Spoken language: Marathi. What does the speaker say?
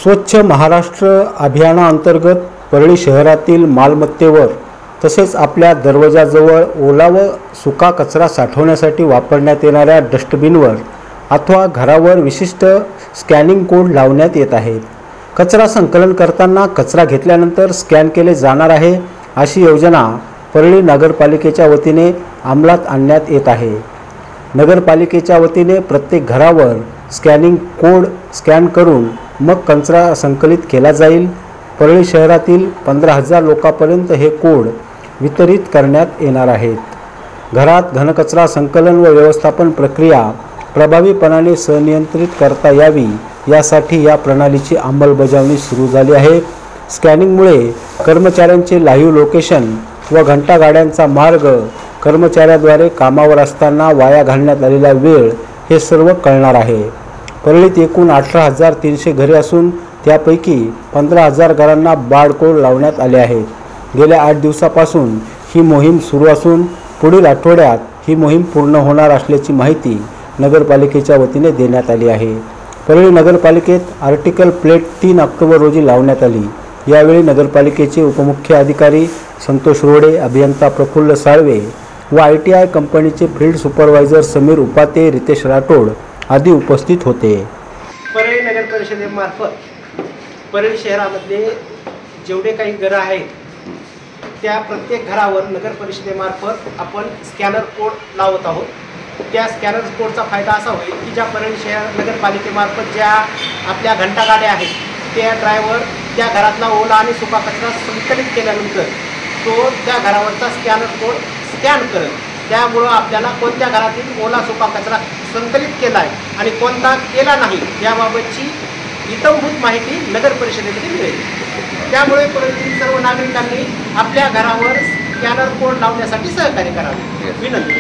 स्वच्छ महाराष्ट्र अभियानाअंतर्गत परळी शहरातील मालमत्तेवर तसेच आपल्या दरवाजाजवळ ओला व सुका कचरा साठवण्यासाठी वापरण्यात येणाऱ्या डस्टबिनवर अथवा घरावर विशिष्ट स्कॅनिंग कोड लावण्यात येत आहेत। कचरा संकलन करताना कचरा घेतल्यानंतर स्कॅन केले जाणार आहे अशी योजना परळी नगरपालिकेच्या वतीने अंमलात आणण्यात येत आहे। नगरपालिकेच्या वतीने प्रत्येक घरावर स्कॅनिंग कोड स्कॅन करून मग कचरा संकलित केला जाईल। परळी शहरातील 15,000 लोकांपर्यंत हे कोड वितरित करण्यात येणार आहेत। घरात घनकचरा संकलन व व्यवस्थापन प्रक्रिया प्रभावीपणाने संनियंत्रित करता यावी यासाठी या प्रणालीची अंमलबजावणी सुरू झाली आहे। स्कॅनिंगमुळे कर्मचाऱ्यांचे लाईव्ह लोकेशन व घंटागाड्यांचा मार्ग, कर्मचाऱ्याद्वारे कामावर असताना वाया घालण्यात आलेला वेळ हे सर्व कळणार आहे। परळीत एकूण 18,300 घरे असून त्यापैकी 15,000 घरांना बारकोड लावण्यात आले आहेत। गेल्या 8 दिवसापासून ही मोहीम सुरू असून पुढील आठवड्यात ही मोहीम पूर्ण होणार असल्याची माहिती नगरपालिकेच्या वतीने देण्यात आली आहे। परळी नगरपालिकेत आर्टिकल प्लेट 3 ऑक्टोबर रोजी लावण्यात आली। यावेळी नगरपालिकेचे उपमुख्य अधिकारी संतोष रोडे, अभियंता प्रफुल्ल साळवे व ITI कंपनीचे फील्ड सुपरवायझर समीर उपाते, रितेश राठोड आदी उपस्थित होते। परळी नगर परिषदेमार्फत परळी शहरामध्ये जेवढे काही घरं आहेत त्या प्रत्येक घरावर नगर परिषदेमार्फत आपण स्कॅनर कोड लावत आहोत। त्या स्कॅनर कोडचा फायदा असा होईल की ज्या परळी शहर नगरपालिकेमार्फत ज्या आपल्या घंटागाड्या आहेत त्या ड्रायव्हर त्या घरातला ओला आणि सुका कचरा संकलित केल्यानंतर तो त्या घरावरचा स्कॅनर कोड स्कॅन करेल। त्यामुळं आपल्याला कोणत्या घरातील ओला सुका कचरा संकलित केला आहे आणि कोणता केला नाही याबाबतची इत्थंभूत माहिती नगर परिषदेमध्ये मिळेल। त्यामुळे परळीतील सर्व नागरिकांनी आपल्या घरावर स्कॅनर कोड लावण्यासाठी सहकार्य करावे विनंती।